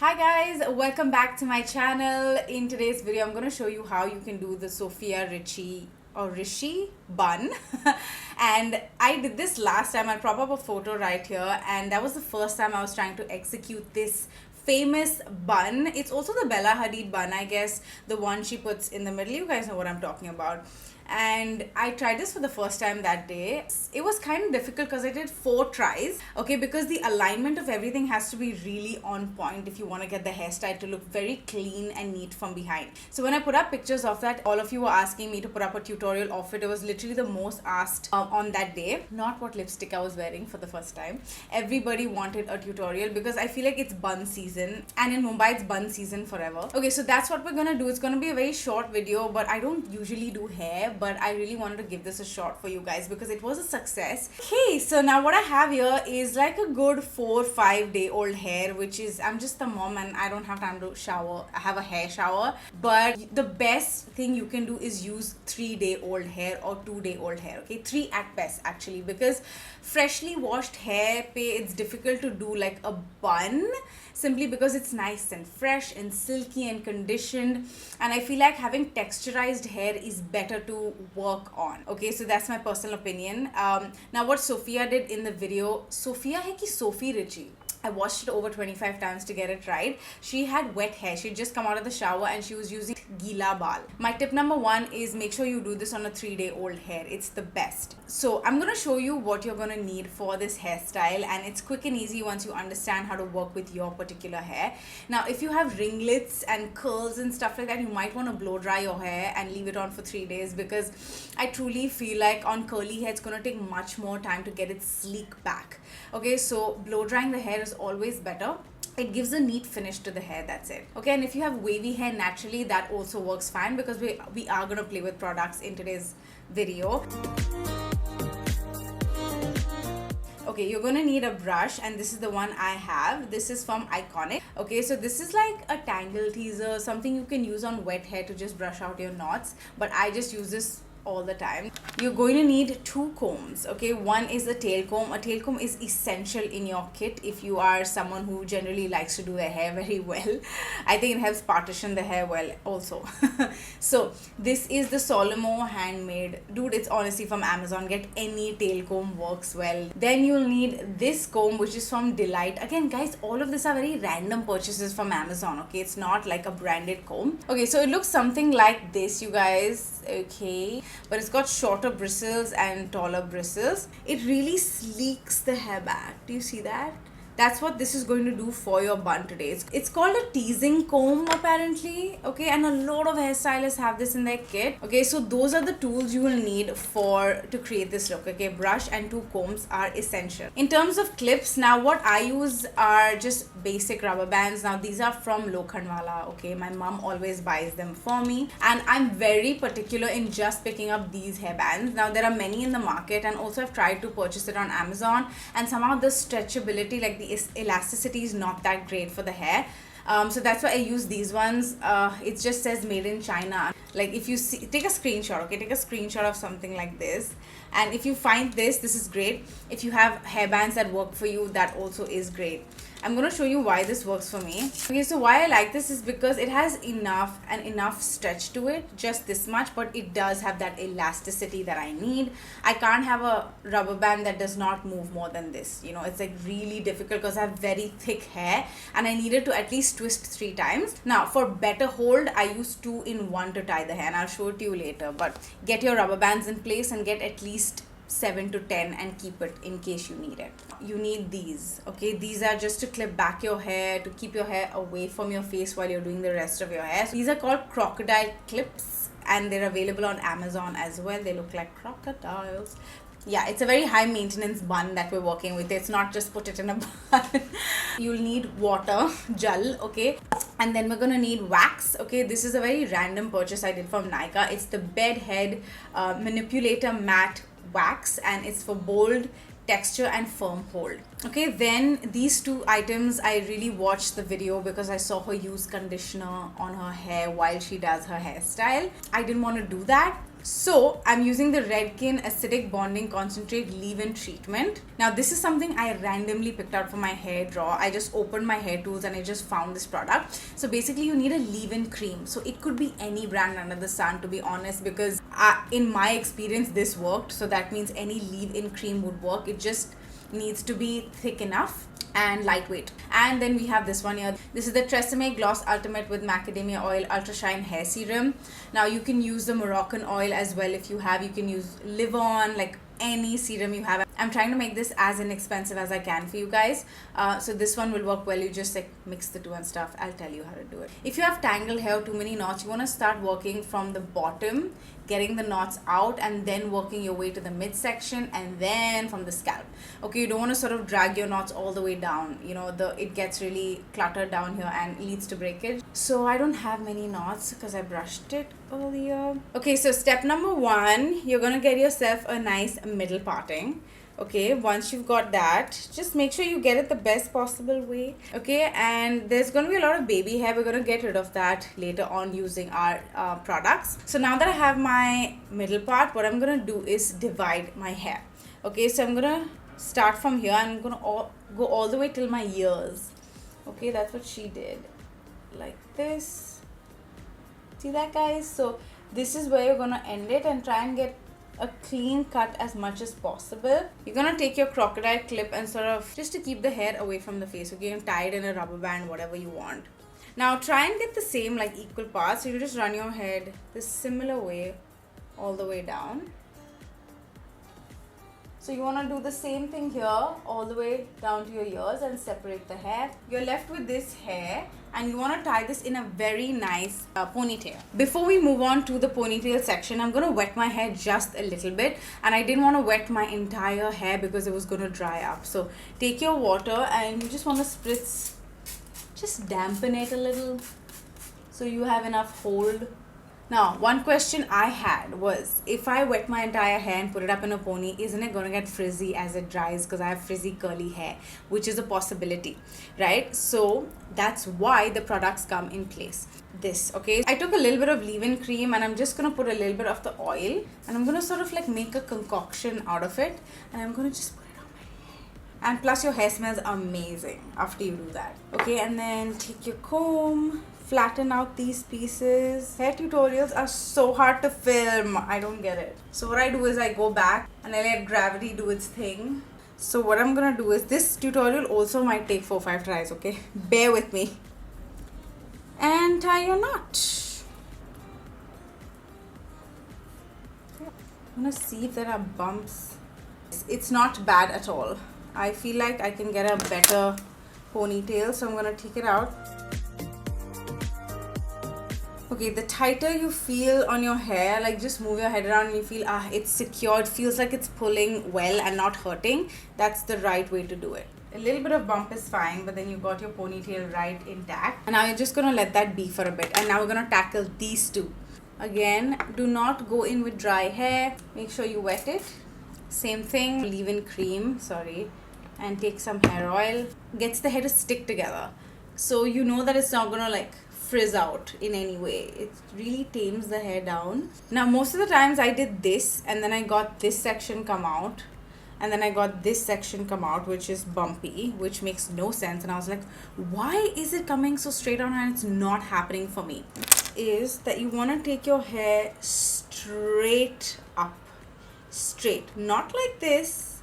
Hi guys, welcome back to my channel. In today's video, I'm going to show you how you can do the Sophia Richie Bun. And I did this last time. I'll prop up a photo right here, and that was the first time I was trying to execute this famous bun. It's also the Bella Hadid bun, I guess, the one she puts in the middle. You guys know what I'm talking about. And I tried this for the first time that day. It was kind of difficult because I did 4 tries, okay, because the alignment of everything has to be really on point if you want to get the hairstyle to look very clean and neat from behind. So when I put up pictures of that, all of you were asking me to put up a tutorial of it. It was literally the most asked on that day. Not what lipstick I was wearing for the first time. Everybody wanted a tutorial because I feel like it's bun season, and in Mumbai it's bun season forever. Okay, so that's what we're gonna do. It's gonna be a very short video, but I don't usually do hair, but I really wanted to give this a shot for you guys because it was a success. Okay, so now what I have here is like a good 4-5 day old hair, which is, I'm just the mom and I don't have time to shower. I have a hair shower, but the best thing you can do is use 3-day old hair or 2-day old hair. Okay, 3 at best actually, because freshly washed hair, it's difficult to do like a bun simply because it's nice and fresh and silky and conditioned, and I feel like having texturized hair is better to work on. Okay, so that's my personal opinion. Now what Sophia did in the video, Sophia hai ki Sophie Richie, I watched it over 25 times to get it right. She had wet hair. She'd just come out of the shower and she was using Gila Bal. My tip number 1 is make sure you do this on a 3-day old hair. It's the best. So I'm going to show you what you're going to need for this hairstyle, and it's quick and easy once you understand how to work with your particular hair. Now if you have ringlets and curls and stuff like that, you might want to blow dry your hair and leave it on for 3 days, because I truly feel like on curly hair it's going to take much more time to get it sleek back. Okay, so blow drying the hair is always better. It gives a neat finish to the hair, that's it. Okay, and if you have wavy hair naturally, that also works fine, because we are going to play with products in today's video. Okay, you're going to need a brush, and this is the one I have. This is from Iconic. Okay, so this is like a tangle teaser, something you can use on wet hair to just brush out your knots, but I just use this all the time. You're going to need 2 combs. Okay, one is a tail comb. A tail comb is essential in your kit if you are someone who generally likes to do their hair very well. I think it helps partition the hair well also. So this is the Solomo handmade. Dude, it's honestly from Amazon. Get any tail comb, works well. Then you'll need this comb, which is from Delight. Again guys, all of these are very random purchases from Amazon. Okay, it's not like a branded comb. Okay, so it looks something like this, you guys. Okay, but it's got shorter bristles and taller bristles. It really sleeks the hair back. Do you see that? That's what this is going to do for your bun today. It's called a teasing comb apparently. Okay, and a lot of hairstylists have this in their kit. Okay, so those are the tools you will need to create this look. Okay, brush and 2 combs are essential. In terms of clips, now what I use are just basic rubber bands. Now these are from Lokhandwala. Okay, my mom always buys them for me, and I'm very particular in just picking up these hair bands. Now there are many in the market, and also I've tried to purchase it on Amazon, and somehow the stretchability, like the elasticity, is not that great for the hair. So that's why I use these ones. It just says made in China. Like if you see, take a screenshot. Okay, take a screenshot of something like this, and if you find this is great. If you have hairbands that work for you, that also is great. I'm going to show you why this works for me. Okay, so why I like this is because it has enough stretch to it, just this much, but it does have that elasticity that I need. I can't have a rubber band that does not move more than this. You know, it's like really difficult because I have very thick hair and I needed to at least twist 3 times. Now for better hold, I use 2 in 1 to tie the hair, and I'll show it to you later. But get your rubber bands in place and get at least 7 to 10 and keep it in case you need it. You need these. Okay, these are just to clip back your hair, to keep your hair away from your face while you're doing the rest of your hair. So these are called crocodile clips, and they're available on Amazon as well. They look like crocodiles. Yeah, it's a very high maintenance bun that we're working with. It's not just put it in a bun. You'll need water, jal, okay, and then we're gonna need wax. Okay, this is a very random purchase I did from Nykaa. It's the Bedhead Manipulator Matte Wax, and it's for bold texture and firm hold. Okay, then these 2 items, I really watched the video because I saw her use conditioner on her hair while she does her hairstyle. I didn't want to do that, So I'm using the Redken Acidic Bonding Concentrate Leave-In Treatment. Now this is something I randomly picked out for my hair drawer. I just opened my hair tools and I just found this product. So basically you need a leave-in cream. So it could be any brand under the sun, to be honest, because in my experience this worked. So that means any leave-in cream would work. It just needs to be thick enough and lightweight. And then we have this one here. This is the Tresemme Gloss Ultimate with Macadamia Oil Ultra Shine Hair Serum. Now you can use the Moroccan oil as well if you have. You can use Live-On, like any serum you have. I'm trying to make this as inexpensive as I can for you guys. So this one will work well. You just like mix the two and stuff. I'll tell you how to do it. If you have tangled hair, too many knots, you want to start working from the bottom, getting the knots out, and then working your way to the midsection and then from the scalp. Okay, you don't want to sort of drag your knots all the way down. You know, it gets really cluttered down here and leads to breakage. So I don't have many knots because I brushed it earlier. Okay, so step number 1, you're gonna get yourself a nice middle parting. Okay, once you've got that, just make sure you get it the best possible way. Okay, and there's going to be a lot of baby hair. We're going to get rid of that later on using our products. So now that I have my middle part, what I'm going to do is divide my hair. Okay, so I'm going to start from here and I'm going to go all the way till my ears. Okay, that's what she did. Like this. See that, guys? So this is where you're going to end it and try and get a clean cut as much as possible. You're gonna take your crocodile clip and sort of just to keep the hair away from the face. Okay, you can tie it in a rubber band, whatever you want. Now try and get the same like equal parts. So you just run your head this similar way all the way down. So you want to do the same thing here all the way down to your ears and separate the hair. You're left with this hair and you want to tie this in a very nice ponytail. Before we move on to the ponytail section, I'm going to wet my hair just a little bit, and I didn't want to wet my entire hair because it was going to dry up. So take your water and you just want to spritz, just dampen it a little so you have enough hold. Now, one question I had was, if I wet my entire hair and put it up in a pony, isn't it going to get frizzy as it dries because I have frizzy curly hair, which is a possibility, right? So that's why the products come in place. This, okay? I took a little bit of leave-in cream and I'm just going to put a little bit of the oil and I'm going to sort of like make a concoction out of it and I'm going to just put it on my hair. And plus your hair smells amazing after you do that. Okay, and then take your comb, flatten out these pieces. Hair tutorials are so hard to film. I don't get it. So what I do is I go back and I let gravity do its thing. So what I'm gonna do is, this tutorial also might take 4-5 tries, okay? Bear with me. And tie your knot. I'm gonna see if there are bumps. It's not bad at all. I feel like I can get a better ponytail, so I'm gonna take it out. Okay, the tighter you feel on your hair, like just move your head around and you feel, it's secure. It feels like it's pulling well and not hurting. That's the right way to do it. A little bit of bump is fine, but then you got your ponytail right intact. And now you're just gonna let that be for a bit. And now we're gonna tackle these two. Again, do not go in with dry hair. Make sure you wet it. Same thing, leave-in cream, and take some hair oil. Gets the hair to stick together. So you know that it's not gonna like frizz out in any way. It really tames the hair down. Now most of the times I did this and then I got this section come out and then I got this section come out, which is bumpy, which makes no sense, and I was like, why is it coming so straight on and it's not happening for me? Is that you want to take your hair straight up, straight, not like this,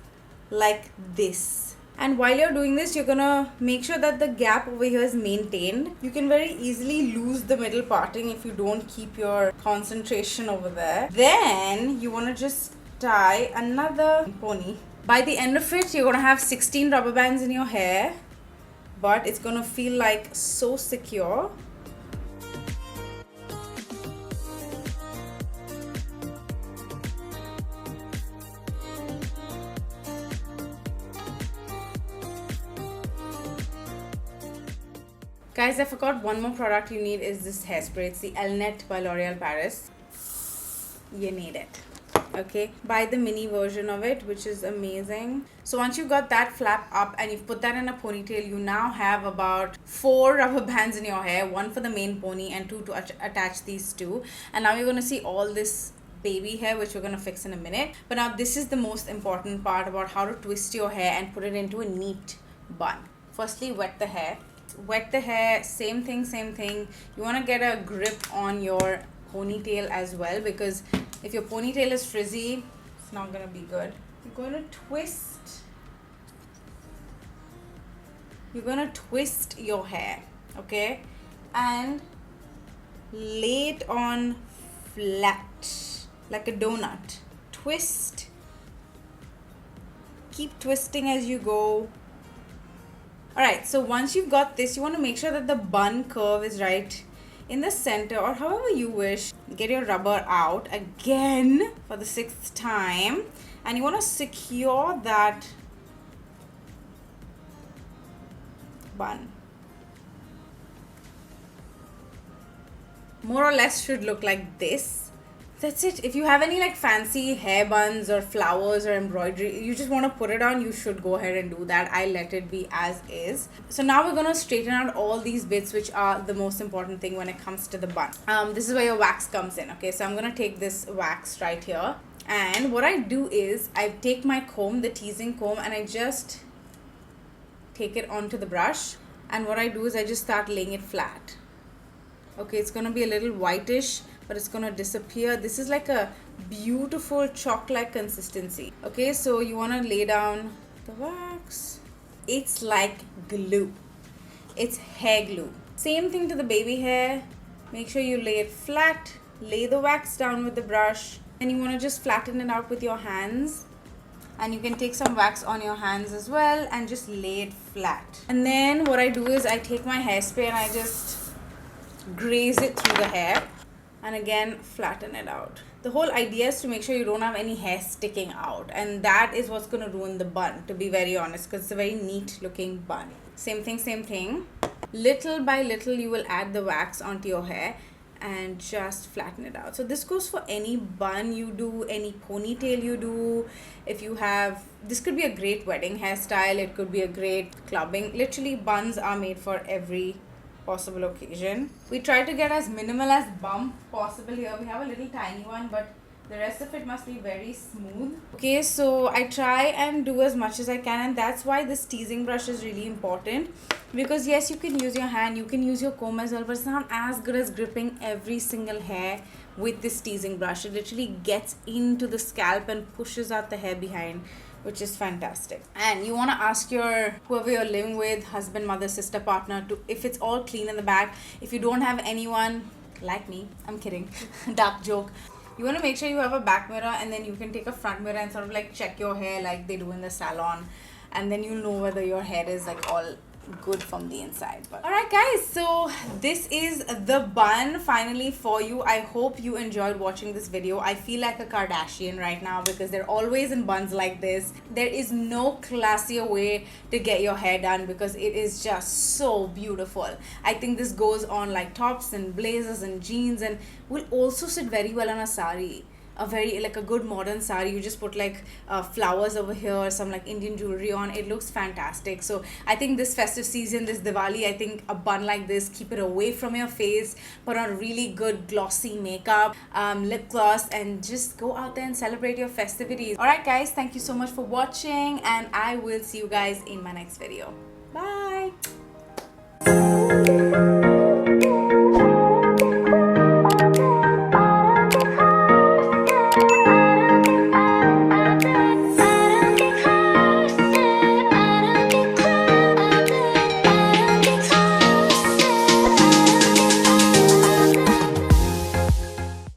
like this. And while you're doing this, you're gonna make sure that the gap over here is maintained. You can very easily lose the middle parting if you don't keep your concentration over there. Then you wanna just tie another pony. By the end of it, you're gonna have 16 rubber bands in your hair, but it's gonna feel like so secure. Guys, I forgot one more product you need is this hairspray. It's the Elnet by L'Oreal Paris. You need it. Okay, buy the mini version of it, which is amazing. So once you've got that flap up and you've put that in a ponytail, you now have about 4 rubber bands in your hair, 1 for the main pony and 2 to attach these two. And now you're going to see all this baby hair, which we're gonna fix in a minute. But now this is the most important part about how to twist your hair and put it into a neat bun. Firstly, wet the hair. Wet the hair, same thing. You want to get a grip on your ponytail as well, because if your ponytail is frizzy, it's not gonna be good. You're gonna twist your hair, okay, and lay it on flat like a donut. Twist, keep twisting as you go. Alright, so once you've got this, you want to make sure that the bun curve is right in the center, or however you wish. Get your rubber out again for the 6th time, and you want to secure that bun. More or less should look like this. That's it. If you have any like fancy hair buns or flowers or embroidery you just want to put it on, you should go ahead and do that. I let it be as is. So now we're gonna straighten out all these bits, which are the most important thing when it comes to the bun. This is where your wax comes in. Okay, so I'm gonna take this wax right here, and what I do is I take my comb, the teasing comb, and I just take it onto the brush, and what I do is I just start laying it flat. Okay, it's gonna be a little whitish, but it's gonna disappear. This is like a beautiful chalk-like consistency. Okay, so you wanna lay down the wax. It's like glue. It's hair glue. Same thing to the baby hair. Make sure you lay it flat. Lay the wax down with the brush, and you wanna just flatten it out with your hands. And you can take some wax on your hands as well and just lay it flat. And then what I do is I take my hairspray and I just graze it through the hair, and again flatten it out. The whole idea is to make sure you don't have any hair sticking out, and that is what's going to ruin the bun, to be very honest, because it's a very neat looking bun. Same thing. Little by little you will add the wax onto your hair and just flatten it out. So this goes for any bun you do, any ponytail you do. If you have, this could be a great wedding hairstyle, it could be a great clubbing. Literally buns are made for every possible occasion. We try to get as minimal as bump possible here. We have a little tiny one, but the rest of it must be very smooth. Okay, so I try and do as much as I can, and that's why this teasing brush is really important, because yes, you can use your hand, you can use your comb as well, but it's not as good as gripping every single hair with this teasing brush. It literally gets into the scalp and pushes out the hair behind, which is fantastic. And you want to ask your whoever you're living with, husband, mother, sister, partner, to if it's all clean in the back. If you don't have anyone like me, I'm kidding, dark joke, you want to make sure you have a back mirror, and then you can take a front mirror and sort of like check your hair like they do in the salon, and then you'll know whether your hair is like all good from the inside. But alright guys, so this is the bun finally for you. I hope you enjoyed watching this video. I feel like a Kardashian right now because they're always in buns like this. There is no classier way to get your hair done because it is just so beautiful. I think this goes on like tops and blazers and jeans, and will also sit very well on a sari. A very like a good modern sari. You just put like flowers over here, some like Indian jewelry on. It looks fantastic. So I think this festive season, this Diwali, I think a bun like this, keep it away from your face, put on really good glossy makeup, lip gloss, and just go out there and celebrate your festivities. Alright guys, thank you so much for watching, and I will see you guys in my next video. Bye.